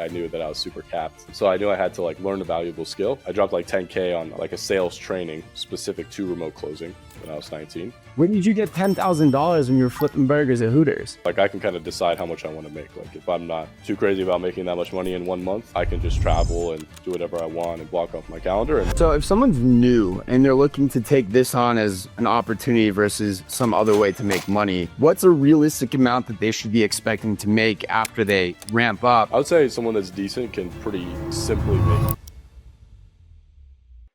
I knew that I was super capped. So I knew I had to like learn a valuable skill. I dropped like 10K on like a sales training specific to remote closing when I was 19. Where did you get $10,000 when you were flipping burgers at Hooters? Like I can kind of decide how much I want to make. Like if I'm not too crazy about making that much money in 1 month, I can just travel and do whatever I want and block off my calendar. So if someone's new and they're looking to take this on as an opportunity versus some other way to make money, what's a realistic amount that they should be expecting to make after they ramp up? I would say someone that's decent can pretty simply make.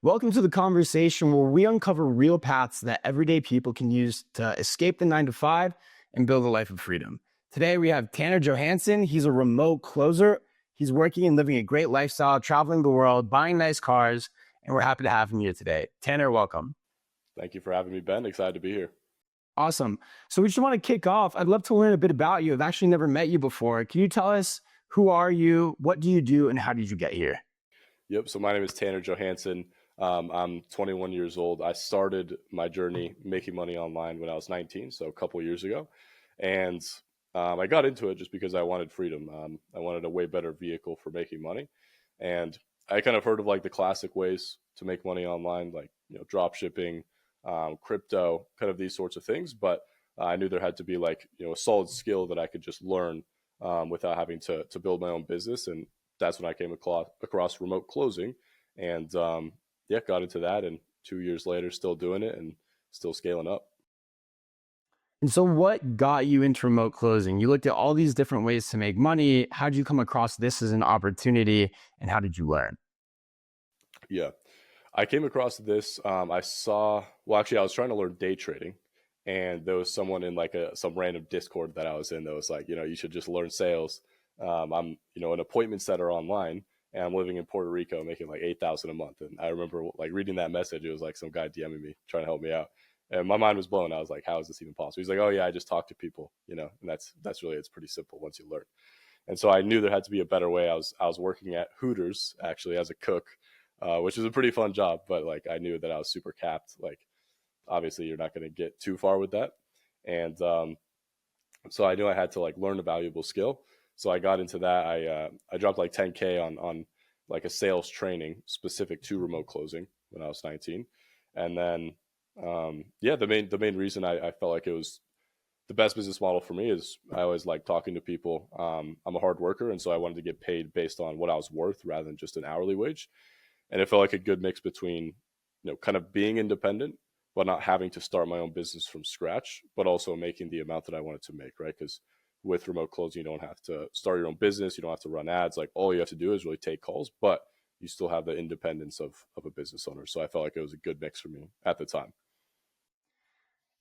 Welcome to the conversation where we uncover real paths that everyday people can use to escape the 9-to-5 and build a life of freedom. Today we have Tanner Johansson. He's a remote closer. He's working and living a great lifestyle, traveling the world, buying nice cars, and we're happy to have him here today. Tanner, welcome. Thank you for having me, Ben. Excited to be here. Awesome. So we just want to kick off. I'd love to learn a bit about you. I've actually never met you before. Can you tell us who are you, what do you do, and how did you get here? Yep. So my name is Tanner Johansson. I'm 21 years old. I started my journey making money online when I was 19, so a couple years ago. And I got into it just because I wanted freedom. I wanted a way better vehicle for making money. And I kind of heard of like the classic ways to make money online, like, drop shipping, crypto, kind of these sorts of things. But I knew there had to be like, a solid skill that I could just learn without having to build my own business. And that's when I came across remote closing and got into that. And 2 years later, still doing it and still scaling up. And so what got you into remote closing? You looked at all these different ways to make money. How did you come across this as an opportunity and how did you learn? Yeah, I came across this. I was trying to learn day trading, and there was someone in like some random Discord that I was in that was like, you should just learn sales. I'm, an appointment setter online, and I'm living in Puerto Rico, making like 8,000 a month. And I remember like reading that message. It was like some guy DMing me, trying to help me out, and my mind was blown. I was like, how is this even possible? He's like, oh yeah, I just talk to people, and that's really, it's pretty simple once you learn. And so I knew there had to be a better way. I was working at Hooters actually as a cook, which was a pretty fun job, but like I knew that I was super capped. Like obviously you're not going to get too far with that. And so I knew I had to like learn a valuable skill. So I got into that. I dropped like 10K on like a sales training specific to remote closing when I was 19. And then the main reason I felt like it was the best business model for me is I always like talking to people. I'm a hard worker, and so I wanted to get paid based on what I was worth rather than just an hourly wage. And it felt like a good mix between, kind of being independent, but not having to start my own business from scratch, but also making the amount that I wanted to make, right? Because with remote closing, you don't have to start your own business. You don't have to run ads. Like all you have to do is really take calls, but you still have the independence of a business owner. So I felt like it was a good mix for me at the time.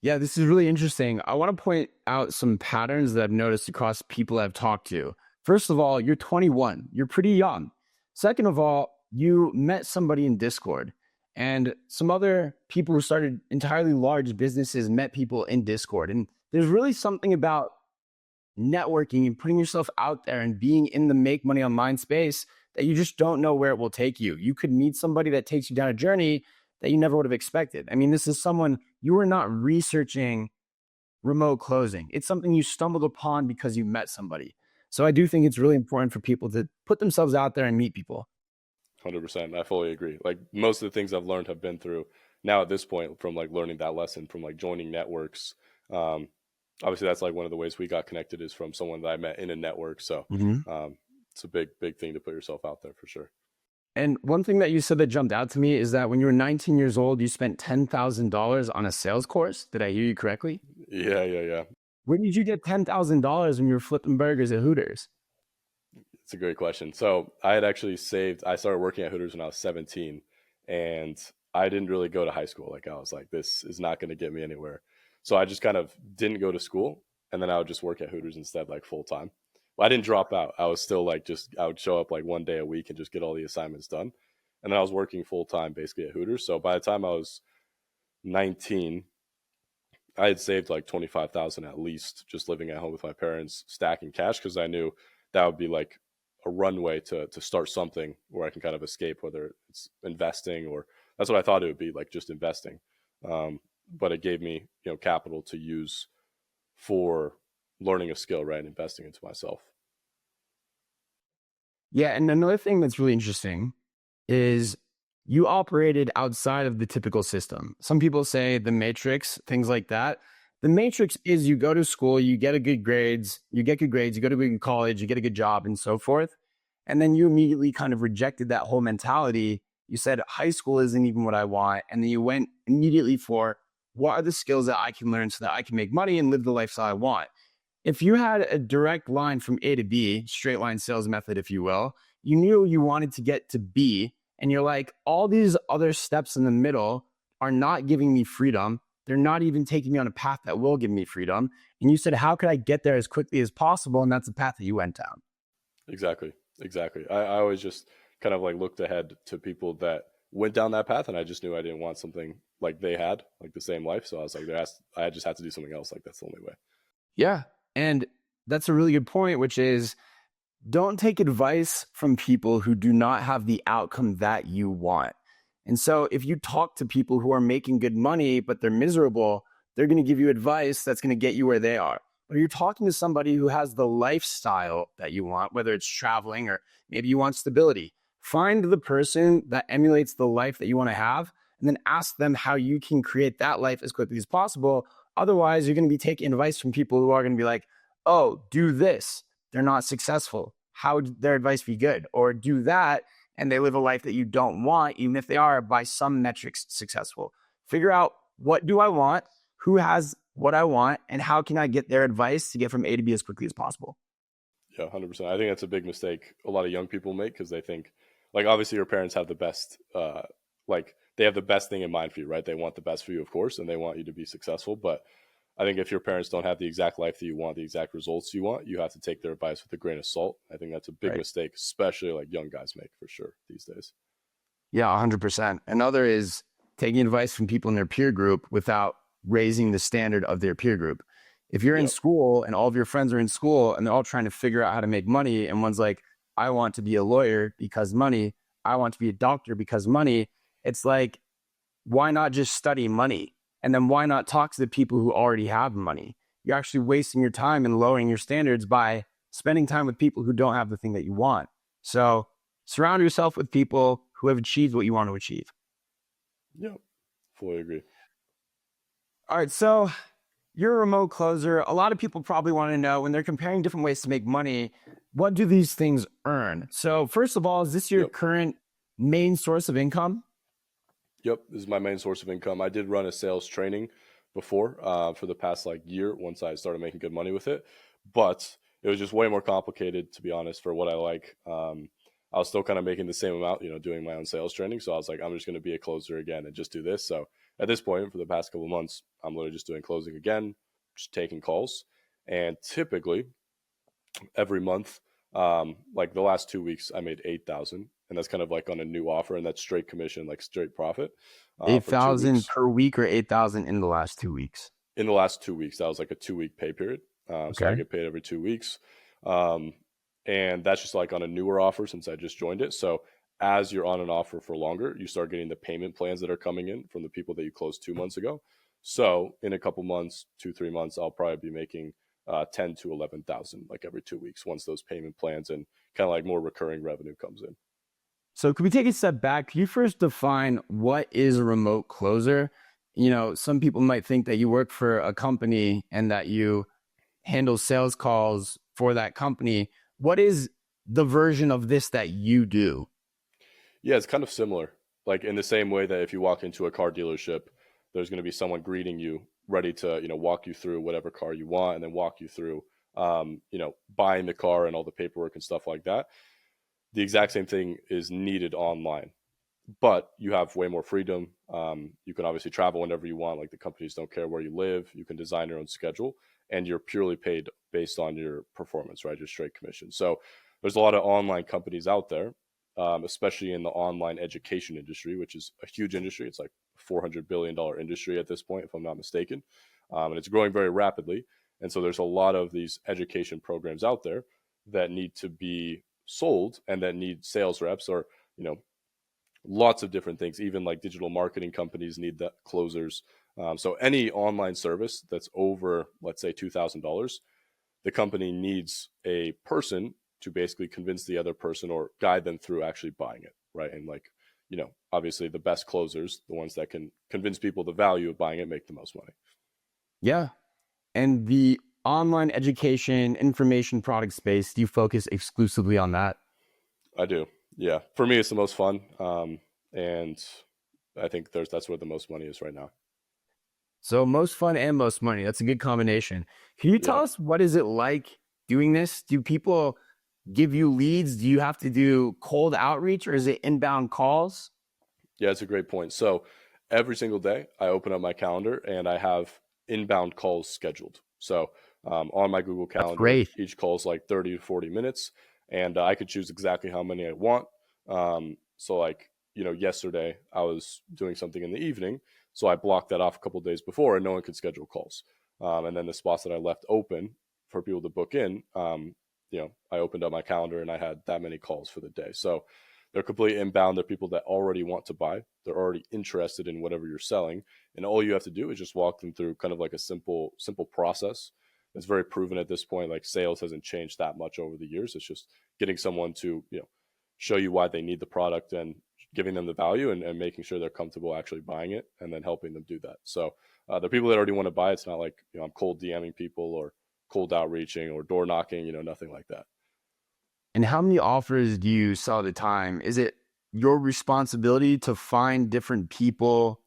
Yeah, this is really interesting. I want to point out some patterns that I've noticed across people I've talked to. First of all, you're 21. You're pretty young. Second of all, you met somebody in Discord, and some other people who started entirely large businesses met people in Discord. And there's really something about networking and putting yourself out there and being in the make money online space that you just don't know where it will take you. You could meet somebody that takes you down a journey that you never would have expected. I mean, this is someone you were not researching remote closing. It's something you stumbled upon because you met somebody. So I do think it's really important for people to put themselves out there and meet people. 100%. I fully agree. Like most of the things I've learned have been through now at this point from like learning that lesson from like joining networks. Obviously that's like one of the ways we got connected is from someone that I met in a network. So it's a big thing to put yourself out there for sure. And one thing that you said that jumped out to me is that when you were 19 years old, you spent $10,000 on a sales course. Did I hear you correctly? Yeah. Where did you get $10,000 when you were flipping burgers at Hooters? It's a great question. So I had actually I started working at Hooters when I was 17, and I didn't really go to high school. Like I was like, this is not going to get me anywhere. So I just kind of didn't go to school, and then I would just work at Hooters instead, like full time. Well, I didn't drop out. I was still like I would show up like one day a week and just get all the assignments done. And then I was working full time basically at Hooters. So by the time I was 19, I had saved like 25,000 at least just living at home with my parents, stacking cash because I knew that would be like a runway to start something where I can kind of escape, whether it's investing or that's what I thought it would be, like just investing. But it gave me, capital to use for learning a skill, right, and investing into myself. Yeah, and another thing that's really interesting is you operated outside of the typical system. Some people say the matrix, things like that. The matrix is you go to school, you get good grades, you go to a good college, you get a good job, and so forth. And then you immediately kind of rejected that whole mentality. You said high school isn't even what I want. And then you went immediately for what are the skills that I can learn so that I can make money and live the lifestyle I want. If you had a direct line from A to B, straight line sales method, if you will, you knew you wanted to get to B, and you're like, all these other steps in the middle are not giving me freedom. They're not even taking me on a path that will give me freedom. And you said, how could I get there as quickly as possible? And that's the path that you went down. Exactly. Exactly. I always just kind of like looked ahead to people that went down that path, and I just knew I didn't want something like they had, like the same life. So I was like, I just had to do something else. Like that's the only way. Yeah. And that's a really good point, which is don't take advice from people who do not have the outcome that you want. And so if you talk to people who are making good money, but they're miserable, they're going to give you advice that's going to get you where they are. But you're talking to somebody who has the lifestyle that you want, whether it's traveling or maybe you want stability, find the person that emulates the life that you want to have, and then ask them how you can create that life as quickly as possible. Otherwise, you're going to be taking advice from people who are going to be like, oh, do this. They're not successful. How would their advice be good? Or do that and they live a life that you don't want, even if they are by some metrics successful. Figure out, what do I want? Who has what I want? And how can I get their advice to get from A to B as quickly as possible? Yeah, 100%. I think that's a big mistake a lot of young people make because they think, like, obviously your parents have the best, like, they have the best thing in mind for you, right? They want the best for you, of course, and they want you to be successful. But I think if your parents don't have the exact life that you want, the exact results you want, you have to take their advice with a grain of salt. I think that's a big Right. mistake, especially like young guys make for sure these days. Yeah, 100%. Another is taking advice from people in their peer group without raising the standard of their peer group. If you're in Yep. school and all of your friends are in school and they're all trying to figure out how to make money, and one's like, I want to be a lawyer because money, I want to be a doctor because money, it's like, why not just study money? And then why not talk to the people who already have money? You're actually wasting your time and lowering your standards by spending time with people who don't have the thing that you want. So surround yourself with people who have achieved what you want to achieve. Yep. Fully agree. All right. So you're a remote closer. A lot of people probably want to know, when they're comparing different ways to make money, what do these things earn? So, first of all, is this your Yep. current main source of income? Yep, this is my main source of income. I did run a sales training before for the past like year once I started making good money with it, but it was just way more complicated to be honest for what I like. I was still kind of making the same amount, doing my own sales training. So I was like, I'm just going to be a closer again and just do this. So at this point, for the past couple of months, I'm literally just doing closing again, just taking calls, and typically every month. Like the last 2 weeks, I made 8,000, and that's kind of like on a new offer, and that's straight commission, like straight profit, for two 8,000 weeks. per week or 8,000 in the last 2 weeks? In the last 2 weeks, that was like a 2 week pay period. So I Okay. get paid every 2 weeks, um, and that's just like on a newer offer since I just joined it. So as you're on an offer for longer, you start getting the payment plans that are coming in from the people that you closed 2 months ago. So in a couple months, 2 3 months, I'll probably be making 10 to 11,000 like every 2 weeks once those payment plans and kind of like more recurring revenue comes in. So, could we take a step back? Could you first define what is a remote closer? Some people might think that you work for a company and that you handle sales calls for that company. What is the version of this that you do? Yeah, it's kind of similar. Like in the same way that if you walk into a car dealership, there's going to be someone greeting you, ready to, walk you through whatever car you want and then walk you through, buying the car and all the paperwork and stuff like that. The exact same thing is needed online, but you have way more freedom. You can obviously travel whenever you want. Like the companies don't care where you live. You can design your own schedule, and you're purely paid based on your performance, right? Your straight commission. So there's a lot of online companies out there, especially in the online education industry, which is a huge industry. It's like $400 billion industry at this point, if I'm not mistaken, and it's growing very rapidly. And so there's a lot of these education programs out there that need to be sold and that need sales reps or you know lots of different things. Even like digital marketing companies need that closers. So any online service that's over, let's say, $2,000, the company needs a person to basically convince the other person or guide them through actually buying it, right? And like, obviously the best closers, the ones that can convince people the value of buying it, make the most money. Yeah. And the online education information product space, do you focus exclusively on that? I do. Yeah. For me, it's the most fun. And I think that's where the most money is right now. So most fun and most money. That's a good combination. Can you tell Yeah. us what is it like doing this? Do people give you leads? Do you have to do cold outreach or is it inbound calls? Yeah, it's a great point. So every single day, I open up my calendar and I have inbound calls scheduled. So on my Google That's Calendar, great. each call is like 30 to 40 minutes, and I could choose exactly how many I want. So, like, yesterday I was doing something in the evening, so I blocked that off a couple of days before, and no one could schedule calls. And then the spots that I left open for people to book in, I opened up my calendar and I had that many calls for the day. So they're completely inbound. They're people that already want to buy. They're already interested in whatever you're selling, and all you have to do is just walk them through kind of like a simple process. It's very proven at this point. Like, sales hasn't changed that much over the years. It's just getting someone to show you why they need the product and giving them the value, and making sure they're comfortable actually buying it, and then helping them do that. So the people that already want to buy, it's not like I'm cold DMing people or cold outreaching or door knocking. Nothing like that. And how many offers do you sell at a time? Is it your responsibility to find different people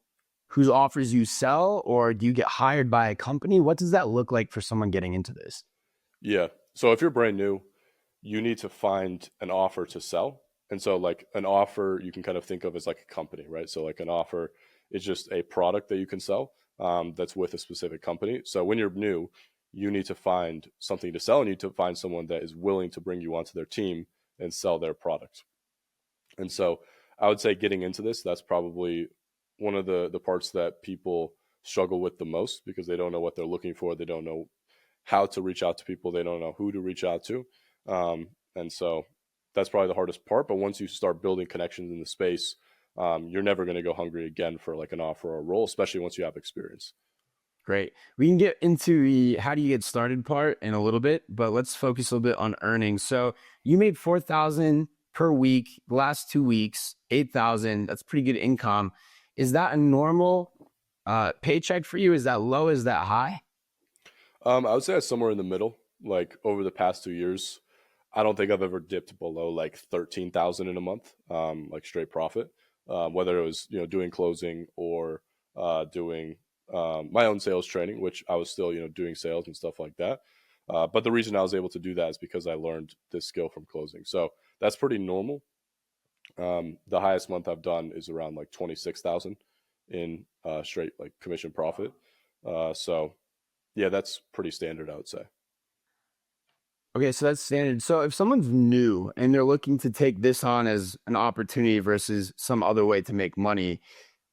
whose offers you sell, or do you get hired by a company? What does that look like for someone getting into this? Yeah. So if you're brand new, you need to find an offer to sell. And so, like, an offer you can kind of think of as like a company, right? So like an offer is just a product that you can sell, that's with a specific company. So when you're new, you need to find something to sell, and you need to find someone that is willing to bring you onto their team and sell their product. And so I would say getting into this, that's probably one of the parts that people struggle with the most, because they don't know what they're looking for. They don't know how to reach out to people. They don't know who to reach out to. And so that's probably the hardest part. But once you start building connections in the space, you're never going to go hungry again for like an offer or a role, especially once you have experience. Great. We can get into the how do you get started part in a little bit, but let's focus a little bit on earnings. So you made 4,000 per week, the last 2 weeks, 8,000. That's pretty good income. Is that a normal paycheck for you? Is that low? Is that high? I would say it's somewhere in the middle. Like, over the past 2 years, I don't think I've ever dipped below like 13,000 in a month, like straight profit. Whether it was doing closing or doing my own sales training, which I was still doing sales and stuff like that. But the reason I was able to do that is because I learned this skill from closing. So that's pretty normal. The highest month I've done is around like 26,000 in straight like commission profit. So yeah, that's pretty standard, I would say. Okay, so that's standard. So if someone's new and they're looking to take this on as an opportunity versus some other way to make money,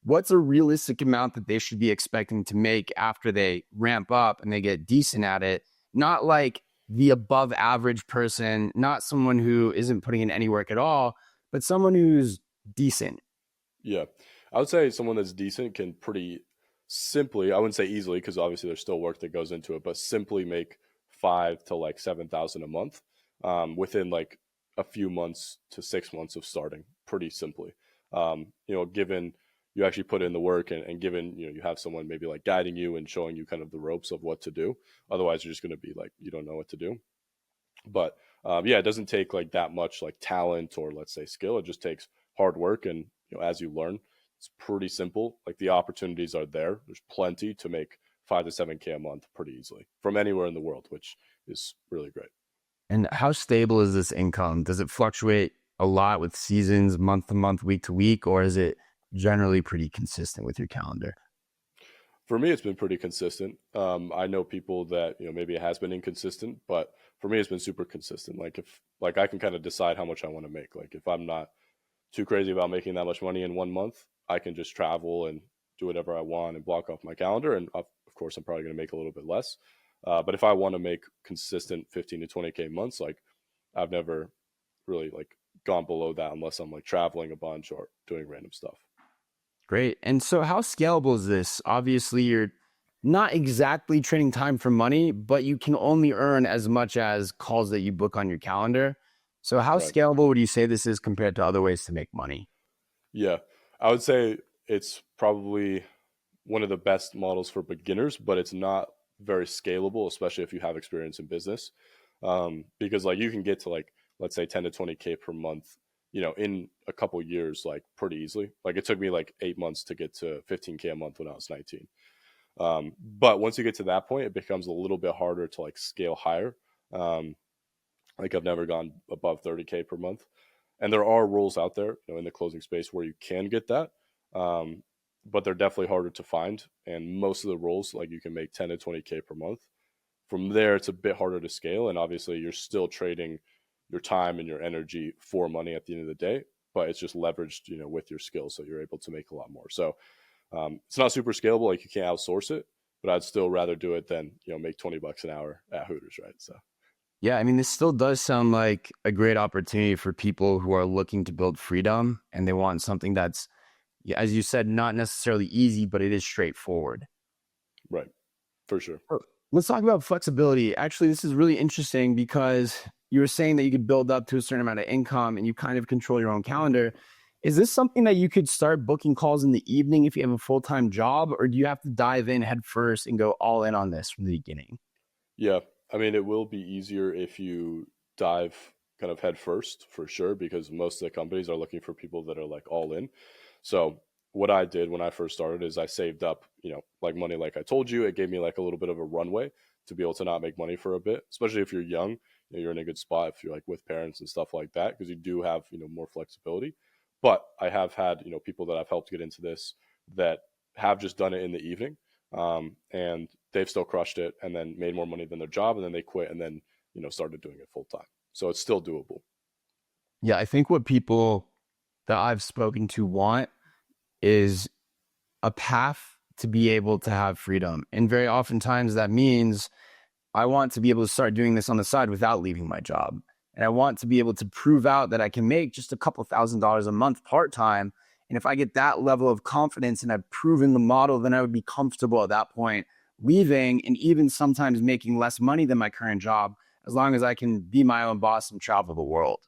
what's a realistic amount that they should be expecting to make after they ramp up and they get decent at it? Not like the above average person, not someone who isn't putting in any work at all, but someone who's decent. Yeah. I would say someone that's decent can pretty simply, I wouldn't say easily, because obviously there's still work that goes into it, but simply make five to like 7,000 a month, within like a few months to 6 months of starting, pretty simply. Given you actually put in the work, and given you have someone maybe like guiding you and showing you kind of the ropes of what to do. Otherwise, you're just going to be like, you don't know what to do. But yeah, it doesn't take like that much like talent or, let's say, skill. It just takes hard work, and as you learn, it's pretty simple. Like, the opportunities are there. There's plenty to make 5 to 7K a month pretty easily from anywhere in the world, which is really great. And how stable is this income? Does it fluctuate a lot with seasons, month to month, week to week, or is it generally pretty consistent with your calendar? For me, it's been pretty consistent. I know people that maybe it has been inconsistent, but for me, it's been super consistent. Like, if like I can kind of decide how much I want to make. Like, if I'm not too crazy about making that much money in one month, I can just travel and do whatever I want and block off my calendar. And of course, I'm probably going to make a little bit less. But if I want to make consistent 15 to 20K months, like, I've never really like gone below that unless I'm like traveling a bunch or doing random stuff. Great. And so, how scalable is this? Obviously, you're not exactly trading time for money, but you can only earn as much as calls that you book on your calendar. So how Right. scalable would you say this is compared to other ways to make money? Yeah. I would say it's probably one of the best models for beginners, but it's not very scalable, especially if you have experience in business. Because like you can get to like, let's say 10 to 20K per month, in a couple years, like pretty easily. Like it took me like 8 months to get to 15K a month when I was 19. But once you get to that point, it becomes a little bit harder to like scale higher. Um, like I've never gone above 30K per month. And there are rules out there, in the closing space where you can get that. Um, but they're definitely harder to find. And most of the roles, like you can make 10 to 20K per month. From there, it's a bit harder to scale. And obviously, you're still trading your time and your energy for money at the end of the day, but it's just leveraged, with your skills. So you're able to make a lot more. So it's not super scalable. Like you can't outsource it, but I'd still rather do it than, make 20 bucks an hour at Hooters. Right. So, Yeah, I mean, this still does sound like a great opportunity for people who are looking to build freedom and they want something that's, yeah, as you said, not necessarily easy, but it is straightforward. right. For sure. Oh, let's talk about flexibility. Actually, this is really interesting because you were saying that you could build up to a certain amount of income and you kind of control your own calendar. Is this something that you could start booking calls in the evening if you have a full time job, or do you have to dive in head first and go all in on this from the beginning? Yeah, I mean, it will be easier if you dive kind of head first for sure, because most of the companies are looking for people that are like all in. So what I did when I first started is I saved up, like money, like I told you, it gave me like a little bit of a runway to be able to not make money for a bit, especially if you're young, you're in a good spot if you're like with parents and stuff like that, because you do have, more flexibility. But I have had, people that I've helped get into this that have just done it in the evening, and they've still crushed it and then made more money than their job, and then they quit and then started doing it full time. So it's still doable. Yeah, I think what people that I've spoken to want is a path to be able to have freedom. And very oftentimes that means I want to be able to start doing this on the side without leaving my job. And I want to be able to prove out that I can make just a couple $1,000s a month part time. And if I get that level of confidence and I've proven the model, then I would be comfortable at that point leaving and even sometimes making less money than my current job as long as I can be my own boss and travel the world.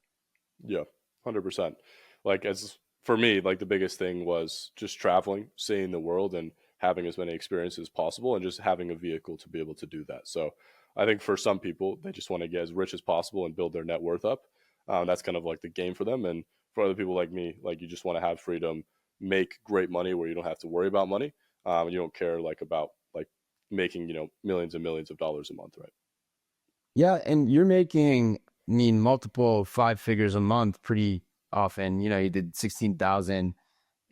Yeah, 100%. Like as for me, like the biggest thing was just traveling, seeing the world, and having as many experiences as possible, and just having a vehicle to be able to do that. So I think for some people, they just want to get as rich as possible and build their net worth up. That's kind of like the game for them. And for other people like me, like you just want to have freedom, make great money where you don't have to worry about money. You don't care like about like making millions and millions of dollars a month, right? Yeah, and you're making, I mean, multiple five figures a month pretty often. You did 16,000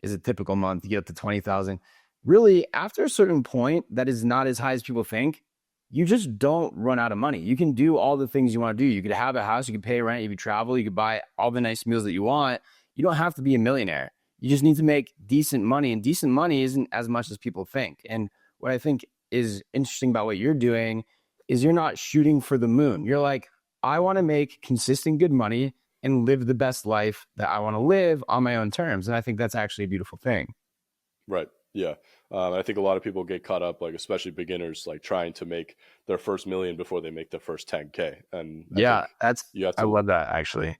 is a typical month. You get up to 20,000. Really, after a certain point, that is not as high as people think. You just don't run out of money. You can do all the things you want to do. You could have a house, you could pay rent, you could travel, you could buy all the nice meals that you want. You don't have to be a millionaire. You just need to make decent money, and decent money isn't as much as people think. And what I think is interesting about what you're doing is you're not shooting for the moon. You're like, I want to make consistent good money and live the best life that I want to live on my own terms. And I think that's actually a beautiful thing. Right. Yeah. I think a lot of people get caught up, like especially beginners, like trying to make their first million before they make their first 10K. And I Yeah, think that's you have I to, love that actually.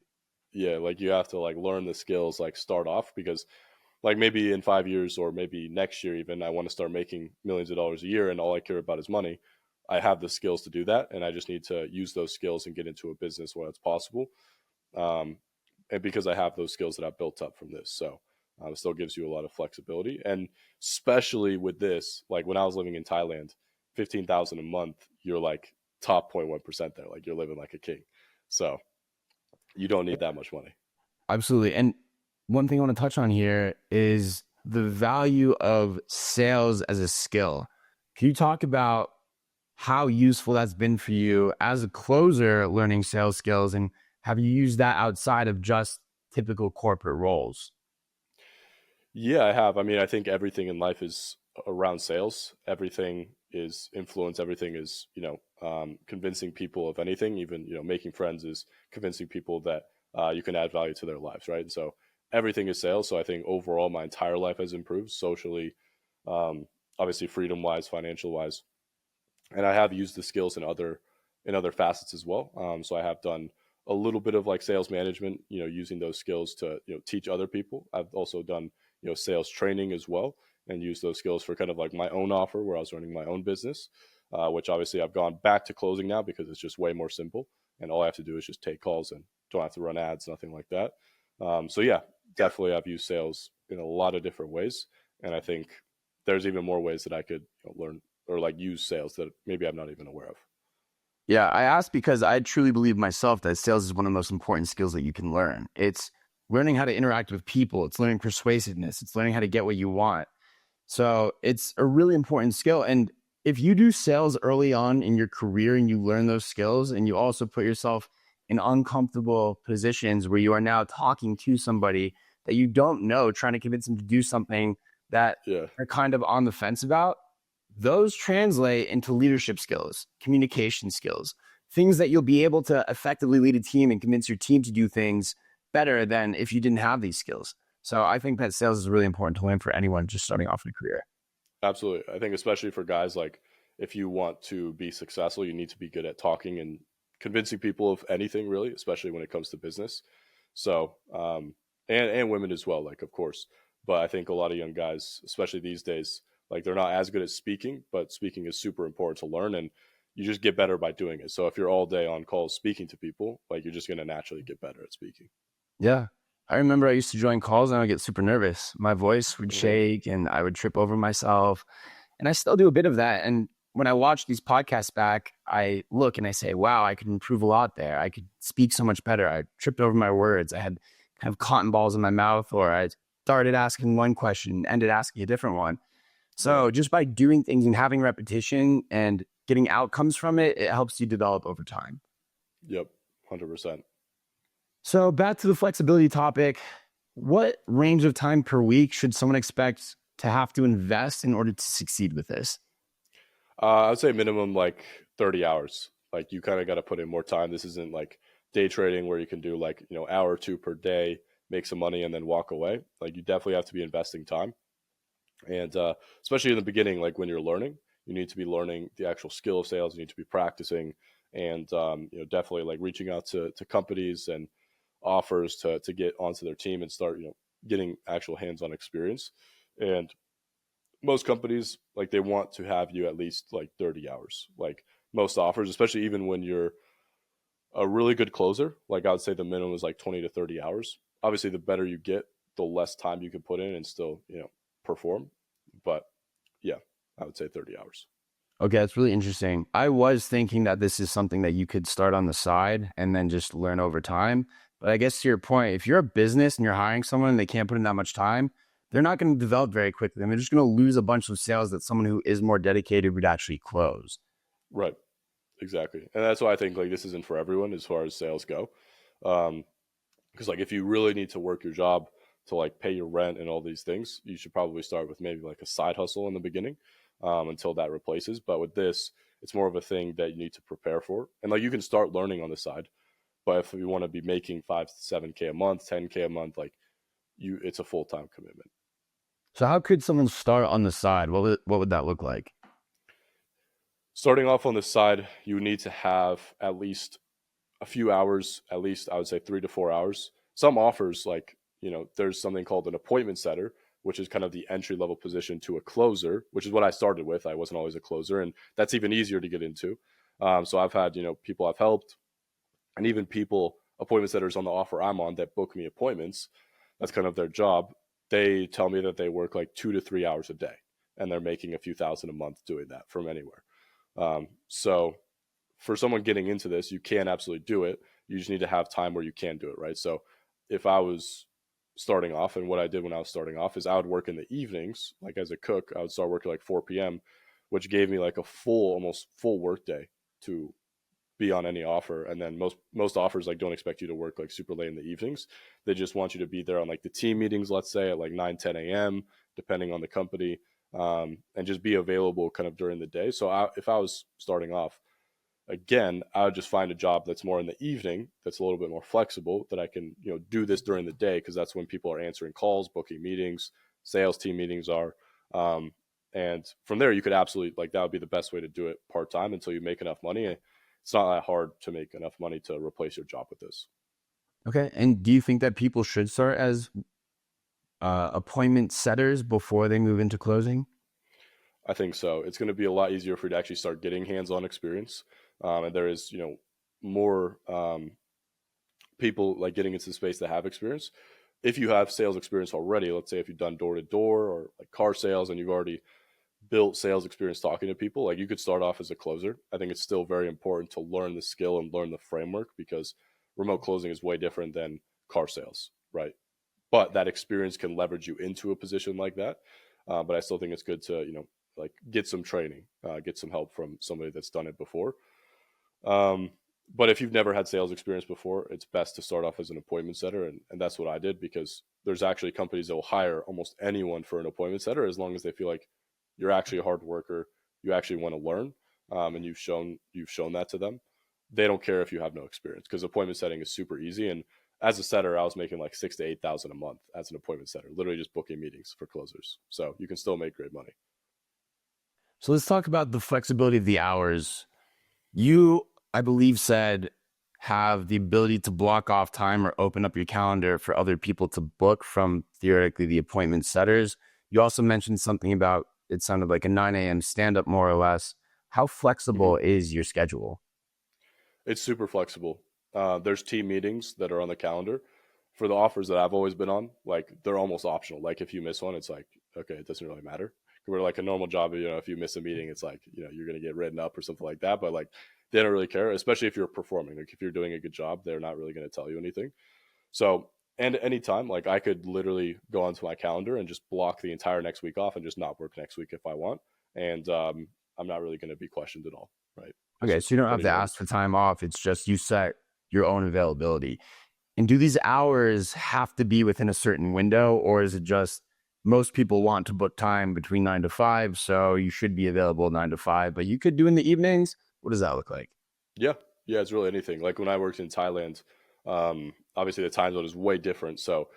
yeah, like you have to like learn the skills, like start off, because like maybe in 5 years or maybe next year, even I want to start making millions of dollars a year and all I care about is money. I have the skills to do that. And I just need to use those skills and get into a business where it's possible. Um, and because I have those skills that I've built up from this. So it still gives you a lot of flexibility. And especially with this, like when I was living in Thailand, 15,000 a month, you're like top 0.1% there. Like you're living like a king. So you don't need that much money. Absolutely. And one thing I want to touch on here is the value of sales as a skill. Can you talk about how useful that's been for you as a closer learning sales skills? And have you used that outside of just typical corporate roles? Yeah, I have. I mean, I think everything in life is around sales. Everything is influence. Everything is, convincing people of anything. Even, making friends is convincing people that you can add value to their lives, right? And so everything is sales. So I think overall, my entire life has improved socially, um, obviously, freedom wise, financial wise, and I have used the skills in other facets as well. So I have done a little bit of like sales management, using those skills to, teach other people. I've also done, sales training as well, and use those skills for kind of like my own offer where I was running my own business, which obviously I've gone back to closing now because it's just way more simple. And all I have to do is just take calls and don't have to run ads, nothing like that. So yeah, definitely I've used sales in a lot of different ways. And I think there's even more ways that I could learn or like use sales that maybe I'm not even aware of. Yeah, I asked because I truly believe myself that sales is one of the most important skills that you can learn. It's learning how to interact with people, it's learning persuasiveness, it's learning how to get what you want. So it's a really important skill. And if you do sales early on in your career and you learn those skills and you also put yourself in uncomfortable positions where you are now talking to somebody that you don't know, trying to convince them to do something that Yeah, are kind of on the fence about, those translate into leadership skills, communication skills, things that you'll be able to effectively lead a team and convince your team to do things better than if you didn't have these skills. So I think that sales is really important to learn for anyone just starting off in a career. absolutely. I think especially for guys, like if you want to be successful, you need to be good at talking and convincing people of anything really, especially when it comes to business. So, and women as well, like of course. But I think a lot of young guys, especially these days, like they're not as good at speaking, but speaking is super important to learn, and you just get better by doing it. So if you're all day on calls speaking to people, like you're just going to naturally get better at speaking. Yeah. I remember I used to join calls and I would get super nervous. My voice would Hmm. shake and I would trip over myself. And I still do a bit of that. And when I watch these podcasts back, I look and I say, wow, I could improve a lot there. I could speak so much better. I tripped over my words. I had kind of cotton balls in my mouth, or I started asking one question, ended asking a different one. Yeah. So just by doing things and having repetition and getting outcomes from it, it helps you develop over time. Yep. 100%. So back to the flexibility topic. What range of time per week should someone expect to have to invest in order to succeed with this? I'd say minimum like 30 hours. Like you kind of got to put in more time. This isn't like day trading where you can do like, hour or two per day, make some money and then walk away. Like you definitely have to be investing time. And especially in the beginning, like when you're learning, you need to be learning the actual skill of sales. You need to be practicing and, definitely like reaching out to companies and offers to get onto their team and start, getting actual hands-on experience. And most companies like they want to have you at least like 30 hours, like most offers, especially even when you're a really good closer. Like I would say the minimum is like 20 to 30 hours. Obviously the better you get, the less time you can put in and still, perform. But yeah, I would say 30 hours. Okay, that's really interesting. I was thinking that this is something that you could start on the side and then just learn over time. But I guess to your point, if you're a business and you're hiring someone and they can't put in that much time, they're not going to develop very quickly. And they're just going to lose a bunch of sales that someone who is more dedicated would actually close. Right. Exactly. And that's why I think like this isn't for everyone as far as sales go. Um, because like if you really need to work your job to like pay your rent and all these things, you should probably start with maybe like a side hustle in the beginning, until that replaces. But with this, it's more of a thing that you need to prepare for, and like you can start learning on the side. But if you want to be making 5 to 7K a month, 10K a month, like it's a full time commitment. So how could someone start on the side? What would that look like? Starting off on the side, you need to have at least a few hours, at least I would say 3 to 4 hours. Some offers, like, there's something called an appointment setter, which is kind of the entry level position to a closer, which is what I started with. I wasn't always a closer, and that's even easier to get into. So I've had, people I've helped, and even people, appointment setters on the offer I'm on that book me appointments. That's kind of their job. They tell me that they work like 2 to 3 hours a day, and they're making a few thousand a month doing that from anywhere. So for someone getting into this, you can absolutely do it. You just need to have time where you can do it, right? So if I was starting off, and what I did when I was starting off is I would work in the evenings, like as a cook, I would start working like 4 p.m., which gave me like a almost full work day to be on any offer. And then most offers like don't expect you to work like super late in the evenings. They just want you to be there on like the team meetings, let's say at like 9, 10 a.m., depending on the company, and just be available kind of during the day. So if I was starting off, again, I would just find a job that's more in the evening, that's a little bit more flexible, that I can, do this during the day because that's when people are answering calls, booking meetings, sales team meetings are. And from there, you could absolutely like that would be the best way to do it part time until you make enough money. it's not that hard to make enough money to replace your job with this. Okay. And do you think that people should start as appointment setters before they move into closing? I think so. It's going to be a lot easier for you to actually start getting hands-on experience, and there is, more people like getting into the space that have experience. If you have sales experience already, let's say if you've done door to door or like car sales and you've already built sales experience talking to people, like you could start off as a closer. I think it's still very important to learn the skill and learn the framework because remote closing is way different than car sales, right? But that experience can leverage you into a position like that. But I still think it's good to, like get some training, get some help from somebody that's done it before. Um, but if you've never had sales experience before, it's best to start off as an appointment setter. And that's what I did because there's actually companies that will hire almost anyone for an appointment setter as long as they feel like you're actually a hard worker, you actually want to learn, and you've shown that to them. They don't care if you have no experience because appointment setting is super easy. And as a setter, I was making like 6 to 8 thousand a month as an appointment setter, literally just booking meetings for closers. So you can still make great money. So let's talk about the flexibility of the hours. You, I believe, said have the ability to block off time or open up your calendar for other people to book from theoretically the appointment setters. You also mentioned something about it sounded like a 9 a.m. stand up, more or less. How hmm flexible is your schedule? It's super flexible. There's team meetings that are on the calendar for the offers that I've always been on. Like they're almost optional. Like if you miss one, it's like okay, it doesn't really matter. We're like a normal job. If you miss a meeting, it's like you're gonna get written up or something like that. But like they don't really care, especially if you're performing. Like if you're doing a good job, they're not really gonna tell you anything. So and anytime, like I could literally go onto my calendar and just block the entire next week off and just not work next week if I want. And I'm not really going to be questioned at all. Right? It's Okay, just so you don't have putting to in. ask for time off. It's just you set your own availability. And do these hours have to be within a certain window, or is it just most people want to book time between 9 to 5, so you should be available 9 to 5, but you could do in the evenings? What does that look like? Yeah, yeah, it's really anything. Like when I worked in Thailand, obviously the time zone is way different. So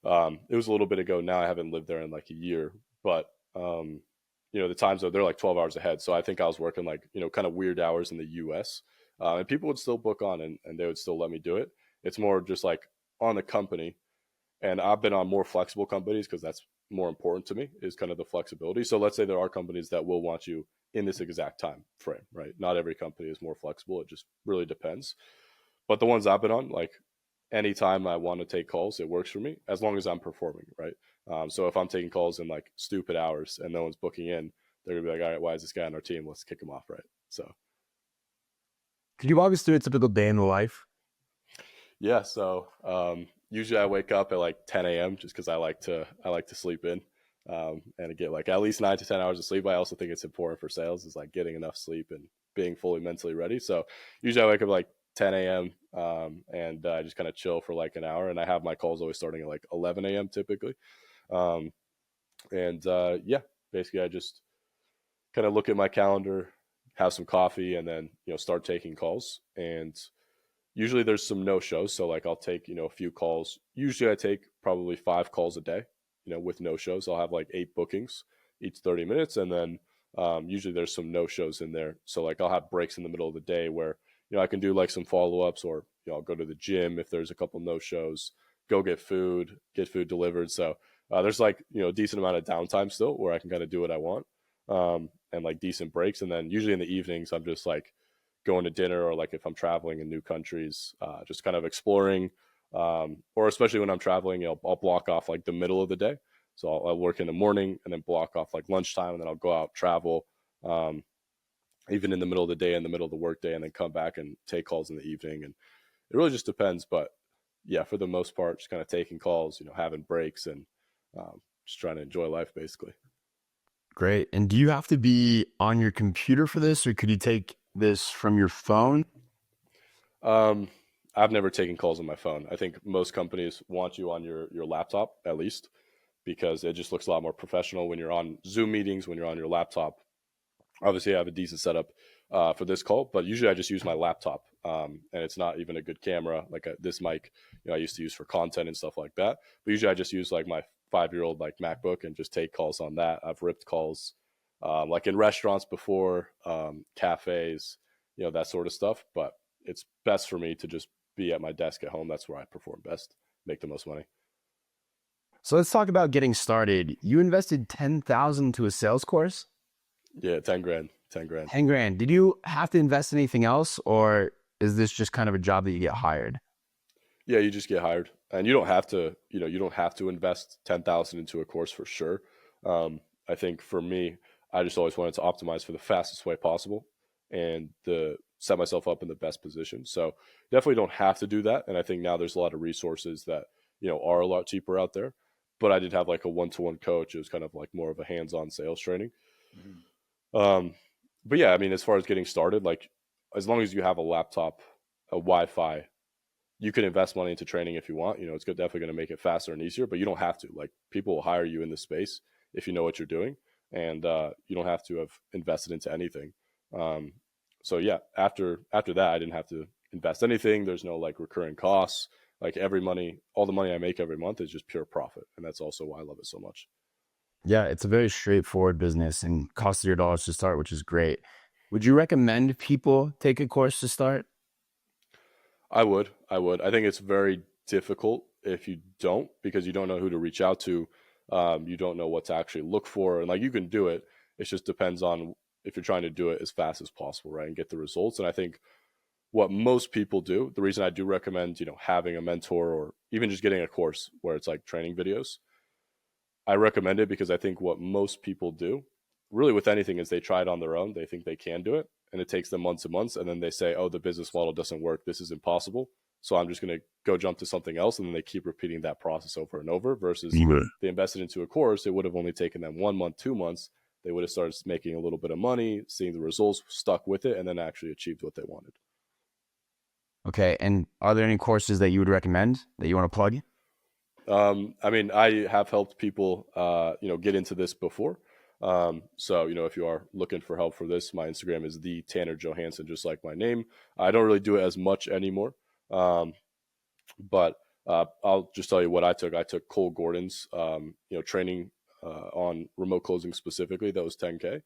it was a little bit ago now. I haven't lived there in like a year, but the time zone they're like 12 hours ahead. So I think I was working like kind of weird hours in the U.S. And people would still book on and they would still let me do it. It's more just like on the company, and I've been on more flexible companies because that's more important to me is kind of the flexibility. So let's say there are companies that will want you in this exact time frame, right? Not every company is more flexible. It just really depends. But the ones I've been on, like anytime I want to take calls, it works for me as long as I'm performing, right? So if I'm taking calls in like stupid hours and no one's booking in, they're gonna be like, all right, why is this guy on our team? Let's kick him off, right? So Could you walk us through a typical day in the life? yeah, so usually I wake up at like 10 a.m. just because I like to sleep in and get like at least 9 to 10 hours of sleep. I also think it's important for sales is like getting enough sleep and being fully mentally ready. So usually I wake up like 10 a.m. And I just kind of chill for like an hour, and I have my calls always starting at like 11 a.m. typically. Um, and yeah, basically I just kind of look at my calendar, have some coffee, and then start taking calls. And usually there's some no shows, so like I'll take a few calls. Usually I take probably 5 calls a day. With no shows, I'll have like 8 bookings each 30 minutes, and then usually there's some no shows in there. So like I'll have breaks in the middle of the day where I can do like some follow ups, or I'll go to the gym if there's a couple no shows, go get food delivered. So there's like a decent amount of downtime still where I can kind of do what I want, and like decent breaks. And then usually in the evenings I'm just like going to dinner, or like if I'm traveling in new countries, just kind of exploring. Or especially when I'm traveling, I'll block off like the middle of the day. So I'll work in the morning and then block off like lunchtime, and then I'll go out travel, um, even in the middle of the day, in the middle of the workday, and then come back and take calls in the evening. And it really just depends. But yeah, for the most part, just kind of taking calls, having breaks, and just trying to enjoy life basically. Great. And do you have to be on your computer for this, or could you take this from your phone? Um, I've never taken calls on my phone. I think most companies want you on your laptop at least because it just looks a lot more professional when you're on Zoom meetings, when you're on your laptop. Obviously, I have a decent setup for this call, but usually I just use my laptop, and it's not even a good camera. Like this mic, I used to use for content and stuff like that. But usually I just use like my 5-year-old like MacBook and just take calls on that. I've ripped calls like in restaurants before, cafes, that sort of stuff. But it's best for me to just be at my desk at home. That's where I perform best, make the most money. So let's talk about getting started. You invested 10,000 to a sales course? Yeah, 10 grand, 10 grand. 10 grand. Did you have to invest anything else, or is this just kind of a job that you get hired? Yeah, you just get hired, and you don't have to. You don't have to invest 10,000 into a course for sure. I think for me, I just always wanted to optimize for the fastest way possible, and to set myself up in the best position. So definitely don't have to do that. And I think now there's a lot of resources that are a lot cheaper out there. But I did have like a one-to-one coach. It was kind of like more of a hands-on sales training. Mhm. Um, but yeah, I mean, as far as getting started, like as long as you have a laptop, a Wi-Fi, you can invest money into training if you want. It's definitely going to make it faster and easier, but you don't have to. Like people will hire you in this space if you know what you're doing, and you don't have to have invested into anything. Um, so yeah, after that, I didn't have to invest anything. There's no like recurring costs. Like all the money I make every month is just pure profit, and that's also why I love it so much. Yeah, it's a very straightforward business and costs $0 to start, which is great. Would you recommend people take a course to start? I would. I would. I think it's very difficult if you don't, because you don't know who to reach out to. You don't know what to actually look for. And like you can do it. It just depends on if you're trying to do it as fast as possible, right? And get the results. And I think what most people do, the reason I do recommend, having a mentor or even just getting a course where it's like training videos, I recommend it because I think what most people do, really with anything, is they try it on their own. They think they can do it, and it takes them months and months, and then they say, "Oh, the business model doesn't work. This is impossible. So I'm just going to go jump to something else," and then they keep repeating that process over and over. Versus Yeah. they invested into a course, it would have only taken them 1 month, 2 months. They would have started making a little bit of money, seeing the results, stuck with it, and then actually achieved what they wanted. Okay. And are there any courses that you would recommend that you want to plug? I mean, I have helped people, get into this before. So, if you are looking for help for this, my Instagram is the Tanner Johansson, just like my name. I don't really do it as much anymore. Um, but I'll just tell you what I took. I took Cole Gordon's, training on remote closing specifically. That was 10K.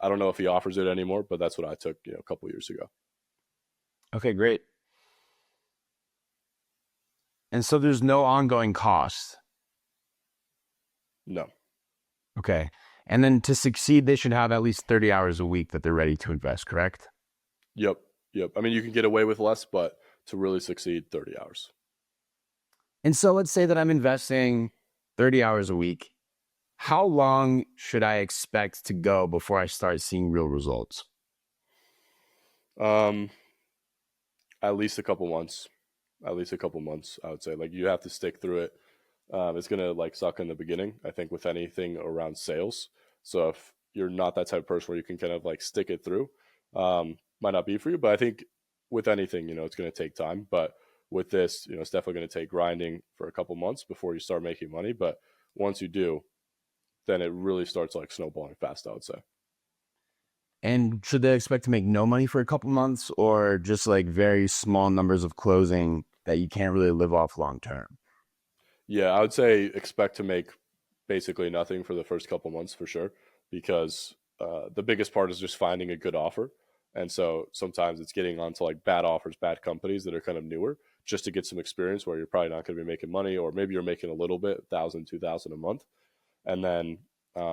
I don't know if he offers it anymore, but that's what I took, a couple years ago. Okay, great. And so there's no ongoing cost. No. Okay. And then to succeed, they should have at least 30 hours a week that they're ready to invest, correct? Yep. Yep. I mean, you can get away with less, but to really succeed, 30 hours. And so let's say that I'm investing 30 hours a week. How long should I expect to go before I start seeing real results? Um, at least a couple months. At least a couple months, I would say. Like you have to stick through it. It's gonna like suck in the beginning, I think, with anything around sales. So if you're not that type of person where you can kind of like stick it through, might not be for you. But I think with anything, it's gonna take time. But with this, it's definitely gonna take grinding for a couple months before you start making money. But once you do, then it really starts like snowballing fast, I would say. And should they expect to make no money for a couple months or just like very small numbers of closing that you can't really live off long term? Yeah, I would say expect to make basically nothing for the first couple months for sure, because the biggest part is just finding a good offer. And so sometimes it's getting onto like bad offers, bad companies that are kind of newer, just to get some experience where you're probably not going to be making money, or maybe you're making a little bit, 1,000, 2,000 a month, and then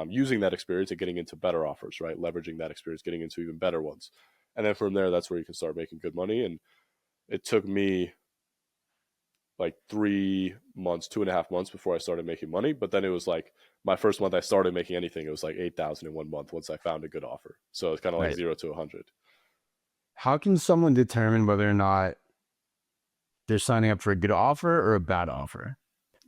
using that experience and getting into better offers, right? Leveraging that experience, getting into even better ones, and then from there, that's where you can start making good money. And it took me like 3 months, 2.5 months before I started making money. But then it was like my first month I started making anything, it was like 8,000 in 1 month once I found a good offer. So it's kind of like Right. 0 to 100. How can someone determine whether or not they're signing up for a good offer or a bad offer?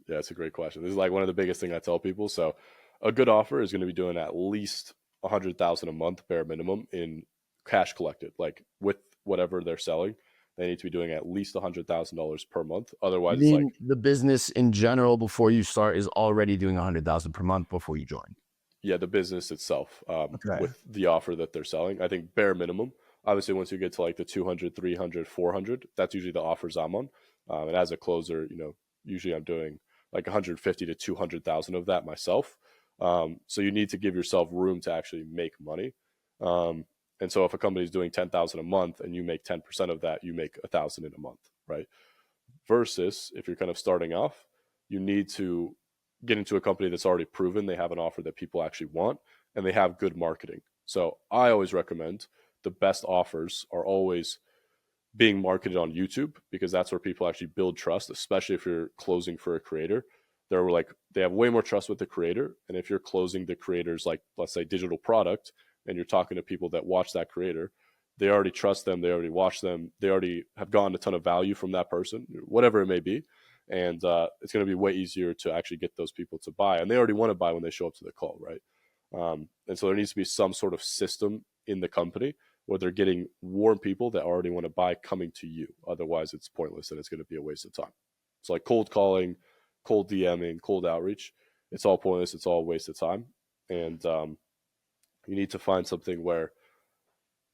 Yeah, it's a great question. This is like one of the biggest things I tell people. So a good offer is going to be doing at least 100,000 a month bare minimum in cash collected, like with whatever they're selling. They need to be doing at least $100,000 per month. You Otherwise, it's like, mean the business in general before you start is already doing 100,000 per month before you join? yeah, the business itself, Okay. with the offer that they're selling. I think bare minimum. Obviously, once you get to like the 200, 300, 400, that's usually the offers I'm on. And as a closer, usually I'm doing like 150 to 200,000 of that myself. So you need to give yourself room to actually make money. Um, And so if a company is doing 10,000 a month and you make 10% of that, you make 1,000 in a month, right? Versus if you're kind of starting off, you need to get into a company that's already proven they have an offer that people actually want and they have good marketing. So I always recommend the best offers are always being marketed on YouTube because that's where people actually build trust, especially if you're closing for a creator. They're like they have way more trust with the creator, and if you're closing the creator's like let's say digital product, and you're talking to people that watch that creator, they already trust them, they already watch them, they already have gotten a ton of value from that person, whatever it may be, and it's going to be way easier to actually get those people to buy, and they already want to buy when they show up to the call, right? And so there needs to be some sort of system in the company where they're getting warm people that already want to buy coming to you. Otherwise, it's pointless and it's going to be a waste of time. It's like cold calling, cold DMing, cold outreach. It's all pointless. It's all a waste of time. And you need to find something where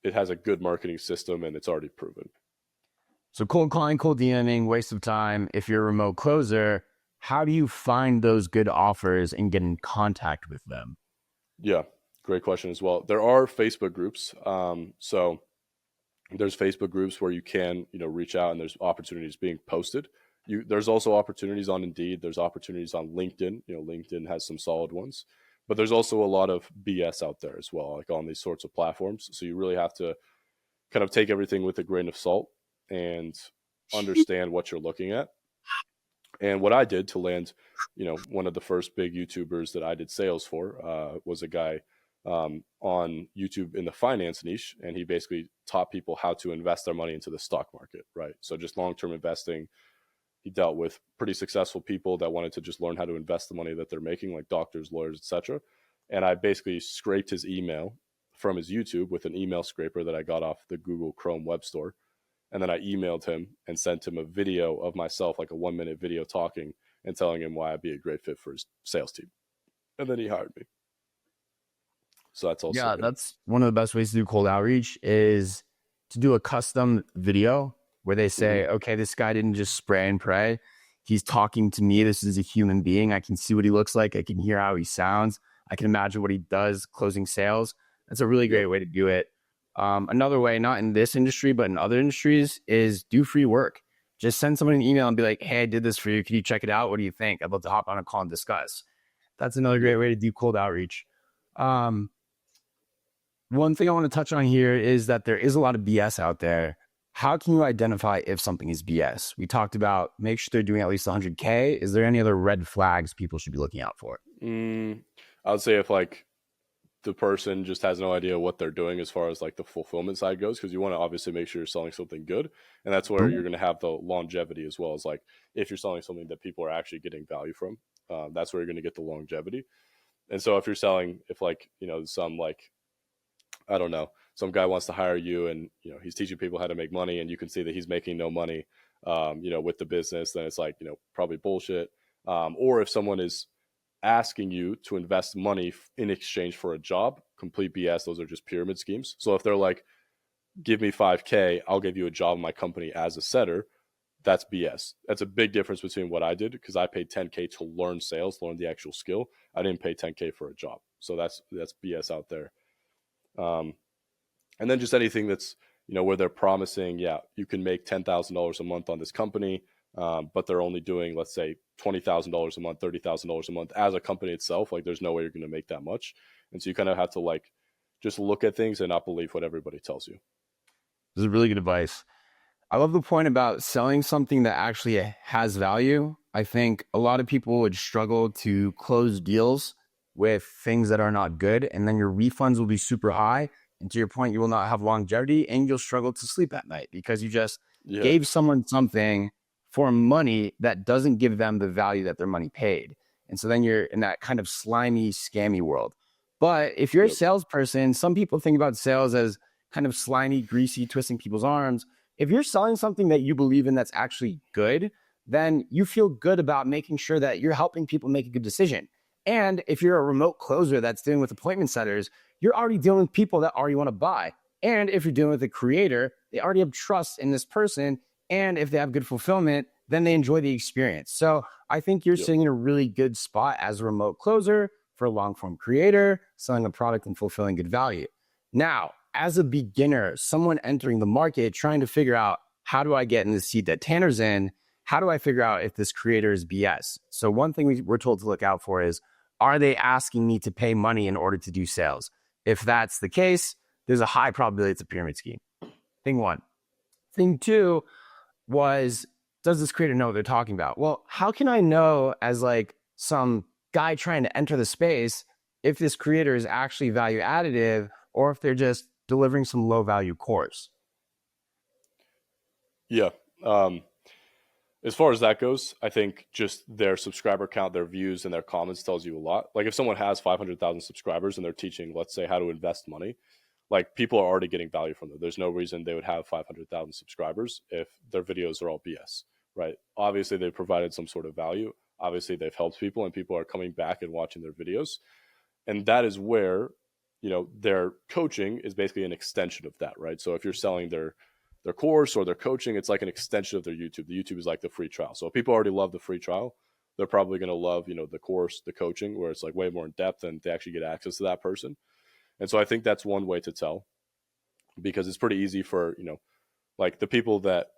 it has a good marketing system and it's already proven. So cold calling, cold DMing, waste of time. If you're a remote closer, how do you find those good offers and get in contact with them? Yeah, great question as well. There are Facebook groups. So there's Facebook groups where you can, reach out and there's opportunities being posted. There's also opportunities on Indeed. There's opportunities on LinkedIn. LinkedIn has some solid ones, but there's also a lot of BS out there as well, like on these sorts of platforms. So you really have to kind of take everything with a grain of salt and understand what you're looking at. And what I did to land, one of the first big YouTubers that I did sales for was a guy on YouTube in the finance niche, and he basically taught people how to invest their money into the stock market, right? So just long-term investing. He dealt with pretty successful people that wanted to just learn how to invest the money that they're making, like doctors, lawyers, etc. And I basically scraped his email from his YouTube with an email scraper that I got off the Google Chrome web store. And then I emailed him and sent him a video of myself, like a 1-minute video talking and telling him why I'd be a great fit for his sales team. And then he hired me. So that's also Yeah, good. that's one of the best ways to do cold outreach is to do a custom video where they say, okay, this guy didn't just spray and pray. He's talking to me. This is a human being. I can see what he looks like. I can hear how he sounds. I can imagine what he does closing sales. That's a really great way to do it. Another way, not in this industry, but in other industries, is do free work. Just send someone an email and be like, hey, I did this for you. Can you check it out? What do you think? I'd love to hop on a call and discuss. That's another great way to do cold outreach. One thing I want to touch on here is that there is a lot of BS out there. How can you identify if something is BS? We talked about make sure they're doing at least 100K. Is there any other red flags people should be looking out for? I would say if like the person just has no idea what they're doing as far as like the fulfillment side goes, because you want to obviously make sure you're selling something good. And that's where you're going to have the longevity as well as like if you're selling something that people are actually getting value from, that's where you're going to get the longevity. And so if you're selling, if like, some like, I don't know, some guy wants to hire you and, he's teaching people how to make money and you can see that he's making no money, with the business, then it's like, probably bullshit. Or if someone is asking you to invest money in exchange for a job, complete BS. Those are just pyramid schemes. So if they're like, give me 5K, I'll give you a job in my company as a setter, that's BS. That's a big difference between what I did because I paid 10K to learn sales, learn the actual skill. I didn't pay 10K for a job. So that's BS out there. And then just anything that's, where they're promising, yeah, you can make $10,000 a month on this company, but they're only doing, let's say, $20,000 a month, $30,000 a month as a company itself. Like there's no way you're going to make that much. And so you kind of have to like just look at things and not believe what everybody tells you. This is really good advice. I love the point about selling something that actually has value. I think a lot of people would struggle to close deals with things that are not good, and then your refunds will be super high. And to your point, you will not have longevity and you'll struggle to sleep at night because you just gave someone something for money that doesn't give them the value that their money paid. And so then you're in that kind of slimy, scammy world. But if you're a salesperson, some people think about sales as kind of slimy, greasy, twisting people's arms. If you're selling something that you believe in that's actually good, then you feel good about making sure that you're helping people make a good decision. And if you're a remote closer that's dealing with appointment setters, you're already dealing with people that already want to buy. And if you're dealing with a creator, they already have trust in this person. And if they have good fulfillment, then they enjoy the experience. So I think you're sitting in a really good spot as a remote closer for a long form creator, selling a product and fulfilling good value. Now, as a beginner, someone entering the market, trying to figure out how do I get in the seat that Tanner's in? How do I figure out if this creator is BS? So one thing we're told to look out for is, are they asking me to pay money in order to do sales? If that's the case, there's a high probability it's a pyramid scheme. Thing one. Thing two was, does this creator know what they're talking about? Well, how can I know as like some guy trying to enter the space if this creator is actually value additive or if they're just delivering some low value course? Yeah. As far as that goes, I think just their subscriber count, their views, and their comments tells you a lot. Like if someone has 500,000 subscribers and they're teaching, let's say, how to invest money, like people are already getting value from them. There's no reason they would have 500,000 subscribers if their videos are all BS, right? Obviously, they've provided some sort of value. Obviously, they've helped people and people are coming back and watching their videos. And that is where, their coaching is basically an extension of that, right? So if you're selling their course or their coaching, it's like an extension of their YouTube. The YouTube is like the free trial. So if people already love the free trial, they're probably going to love, the course, the coaching, where it's like way more in depth and they actually get access to that person. And so I think that's one way to tell, because it's pretty easy for, like the people that,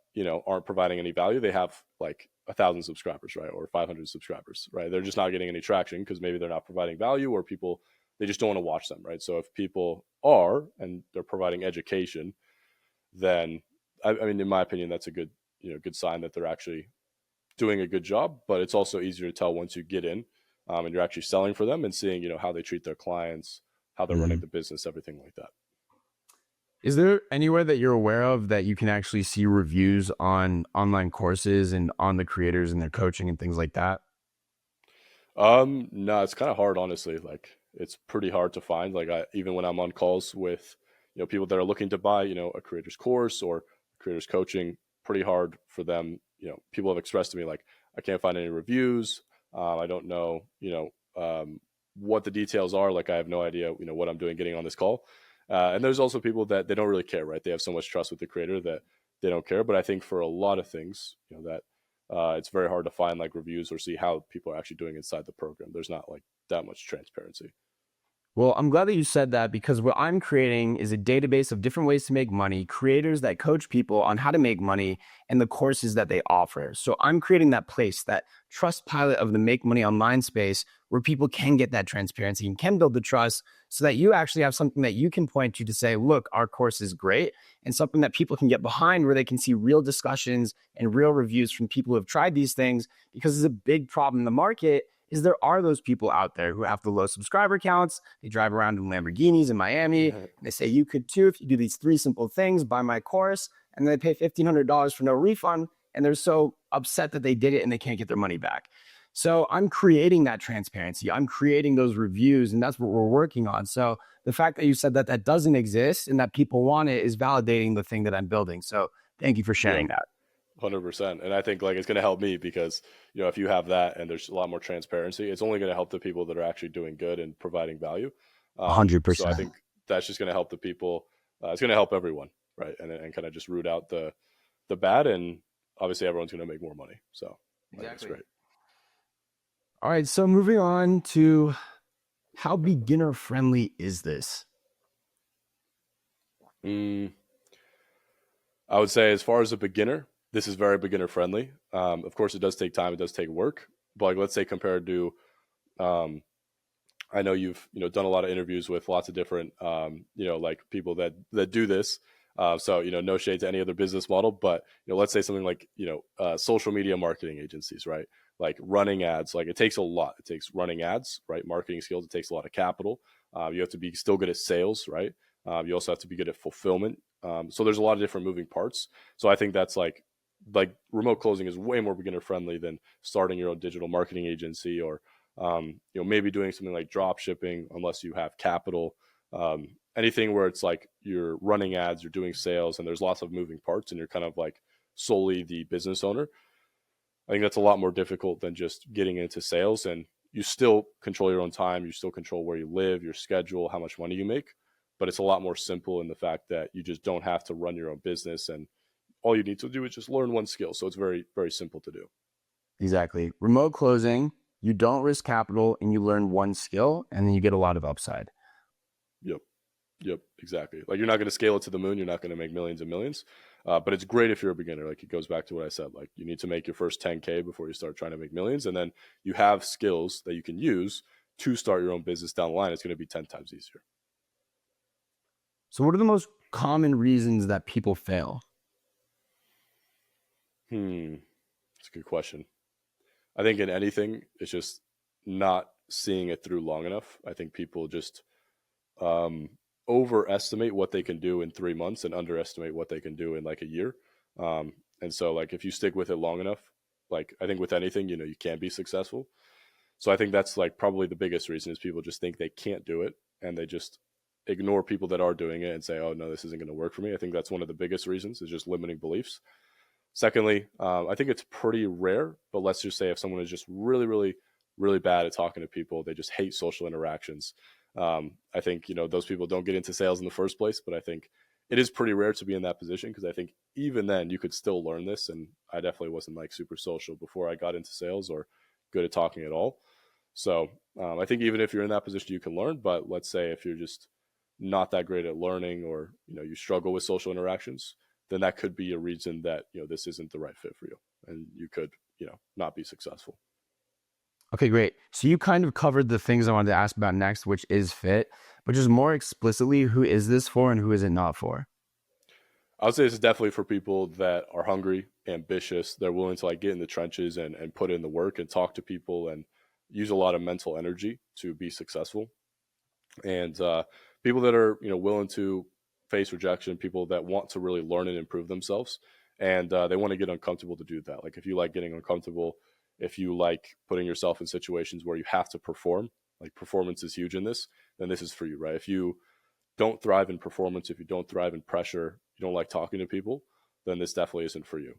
aren't providing any value, they have like 1,000 subscribers, right? Or 500 subscribers, right? They're just not getting any traction because maybe they're not providing value, or people, they just don't want to watch them, right? So if people are, and they're providing education, then I mean, in my opinion, that's a good, good sign that they're actually doing a good job. But it's also easier to tell once you get in, and you're actually selling for them and seeing, how they treat their clients, how they're running the business, everything like that. Is there anywhere that you're aware of that you can actually see reviews on online courses and on the creators and their coaching and things like that? No, it's kind of hard, honestly. Like it's pretty hard to find. Like even when I'm on calls with, people that are looking to buy, a creator's course or creator's coaching, pretty hard for them. People have expressed to me like, I can't find any reviews. I don't know, what the details are. Like I have no idea, what I'm doing getting on this call. And there's also people that they don't really care, right? They have so much trust with the creator that they don't care. But I think for a lot of things, that it's very hard to find like reviews or see how people are actually doing inside the program. There's not like that much transparency. Well, I'm glad that you said that, because what I'm creating is a database of different ways to make money, creators that coach people on how to make money, and the courses that they offer. So I'm creating that place, that trust pilot of the make money online space, where people can get that transparency and can build the trust, so that you actually have something that you can point to say, look, our course is great, and something that people can get behind, where they can see real discussions and real reviews from people who have tried these things. Because it's a big problem in the market is there are those people out there who have the low subscriber counts. They drive around in Lamborghinis in Miami. And they say, you could too if you do these 3 simple things, buy my course. And then they pay $1,500 for no refund. And they're so upset that they did it and they can't get their money back. So I'm creating that transparency. I'm creating those reviews, and that's what we're working on. So the fact that you said that that doesn't exist and that people want it is validating the thing that I'm building. So thank you for sharing that. 100%. And I think like it's going to help me because, if you have that and there's a lot more transparency, it's only going to help the people that are actually doing good and providing value. So I 100%. think that's just going to help the people. It's going to help everyone, right? And kind of just root out the bad, and obviously everyone's going to make more money. So I think that's great. All right. So moving on to, how beginner friendly is this? I would say as far as a beginner, this is very beginner friendly. Of course, it does take time. It does take work. But like, let's say compared to, I know you've done a lot of interviews with lots of different like people that do this. So no shade to any other business model, but let's say something like social media marketing agencies, right? Like running ads. Like it takes a lot. It takes running ads, right? Marketing skills. It takes a lot of capital. You have to be still good at sales, right? You also have to be good at fulfillment. So there's a lot of different moving parts. So I think that's like remote closing is way more beginner friendly than starting your own digital marketing agency, or maybe doing something like drop shipping, unless you have capital. Anything where it's like you're running ads, you're doing sales, and there's lots of moving parts, and you're kind of like solely the business owner. I think that's a lot more difficult than just getting into sales, and you still control your own time. You still control where you live, your schedule, how much money you make, but it's a lot more simple in the fact that you just don't have to run your own business, and all you need to do is just learn one skill. So it's very, very simple to do. Exactly. Remote closing, you don't risk capital and you learn one skill, and then you get a lot of upside. Yep. Yep, exactly. Like you're not going to scale it to the moon. You're not going to make millions and millions. But it's great if you're a beginner. Like it goes back to what I said. Like you need to make your first 10K before you start trying to make millions, and then you have skills that you can use to start your own business down the line. It's going to be 10 times easier. So, what are the most common reasons that people fail? That's a good question. I think in anything, it's just not seeing it through long enough. I think people just um, overestimate what they can do in 3 months and underestimate what they can do in like a year. And so, like, if you stick with it long enough, like, I think with anything, you can be successful. So I think that's like probably the biggest reason is people just think they can't do it and they just ignore people that are doing it and say, oh, no, this isn't going to work for me. I think that's one of the biggest reasons is just limiting beliefs. Secondly, I think it's pretty rare, but let's just say if someone is just really, really, really bad at talking to people, they just hate social interactions. I think those people don't get into sales in the first place, but I think it is pretty rare to be in that position because I think even then you could still learn this. And I definitely wasn't like super social before I got into sales or good at talking at all. So I think even if you're in that position, you can learn. But let's say if you're just not that great at learning or you struggle with social interactions, then that could be a reason that this isn't the right fit for you, and you could not be successful. Okay, great. So you kind of covered the things I wanted to ask about next, which is fit, but just more explicitly, who is this for and who is it not for? I would say it's definitely for people that are hungry, ambitious. They're willing to like get in the trenches and put in the work and talk to people and use a lot of mental energy to be successful. And people that are willing to face rejection, people that want to really learn and improve themselves, and they want to get uncomfortable to do that. Like if you like getting uncomfortable, if you like putting yourself in situations where you have to perform, like performance is huge in this, then this is for you, right? If you don't thrive in performance, if you don't thrive in pressure, you don't like talking to people, then this definitely isn't for you,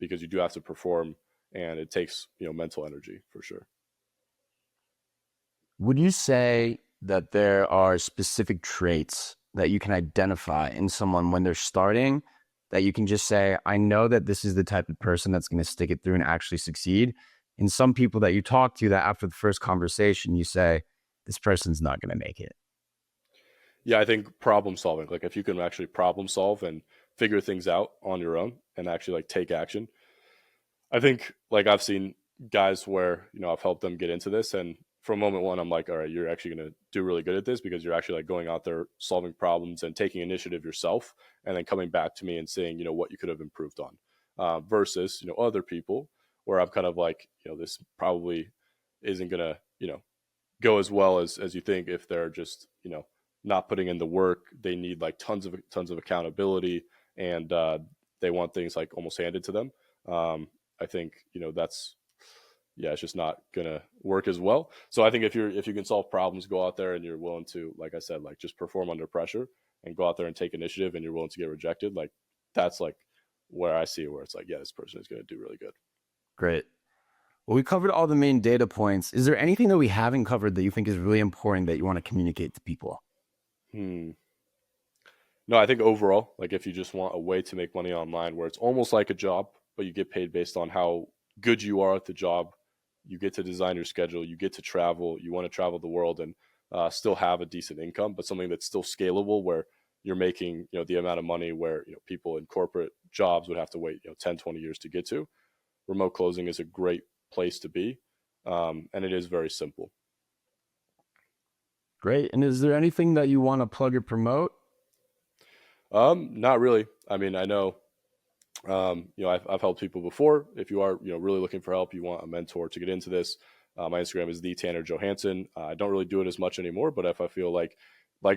because you do have to perform, and it takes mental energy for sure. Would you say that there are specific traits that you can identify in someone when they're starting that you can just say, I know that this is the type of person that's going to stick it through and actually succeed? In some people that you talk to that after the first conversation, you say, this person's not going to make it. Yeah, I think problem solving, like if you can actually problem solve and figure things out on your own and actually like take action. I think like I've seen guys where, I've helped them get into this, and from moment one I'm like, all right, you're actually going to do really good at this because you're actually like going out there solving problems and taking initiative yourself and then coming back to me and saying, what you could have improved on. Versus, other people where I'm kind of like, this probably isn't going to, go as well as you think if they're just, not putting in the work. They need like tons of accountability, and they want things like almost handed to them. I think that's, yeah, it's just not gonna work as well. So I think if you can solve problems, go out there and you're willing to, like I said, like just perform under pressure and go out there and take initiative, and you're willing to get rejected, like that's like where I see where it's like, yeah, this person is gonna do really good. Great. Well, we covered all the main data points. Is there anything that we haven't covered that you think is really important that you want to communicate to people? Hmm. No, I think overall, like if you just want a way to make money online where it's almost like a job, but you get paid based on how good you are at the job, you get to design your schedule, you get to travel, you want to travel the world and still have a decent income, but something that's still scalable where you're making, the amount of money where, people in corporate jobs would have to wait, 10, 20 years to get to. Remote closing is a great place to be. And it is very simple. Great. And is there anything that you want to plug or promote? Not really. I mean, I know I've helped people before. If you are, really looking for help, you want a mentor to get into this. My Instagram is the Tanner Johansson. I don't really do it as much anymore, but if I feel like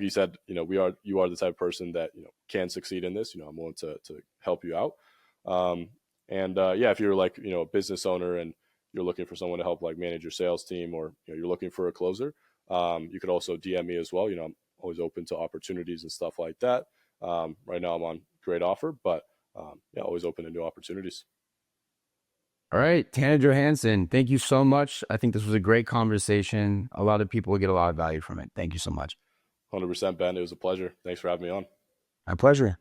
you said, you are the type of person that can succeed in this. I'm willing to help you out. And yeah, if you're like a business owner and you're looking for someone to help like manage your sales team, or you're looking for a closer, you could also DM me as well. I'm always open to opportunities and stuff like that. Right now I'm on great offer, but yeah, always open to new opportunities. All right, Tanner Johansson, thank you so much. I think this was a great conversation. A lot of people will get a lot of value from it. Thank you so much. 100%, Ben. It was a pleasure. Thanks for having me on. My pleasure.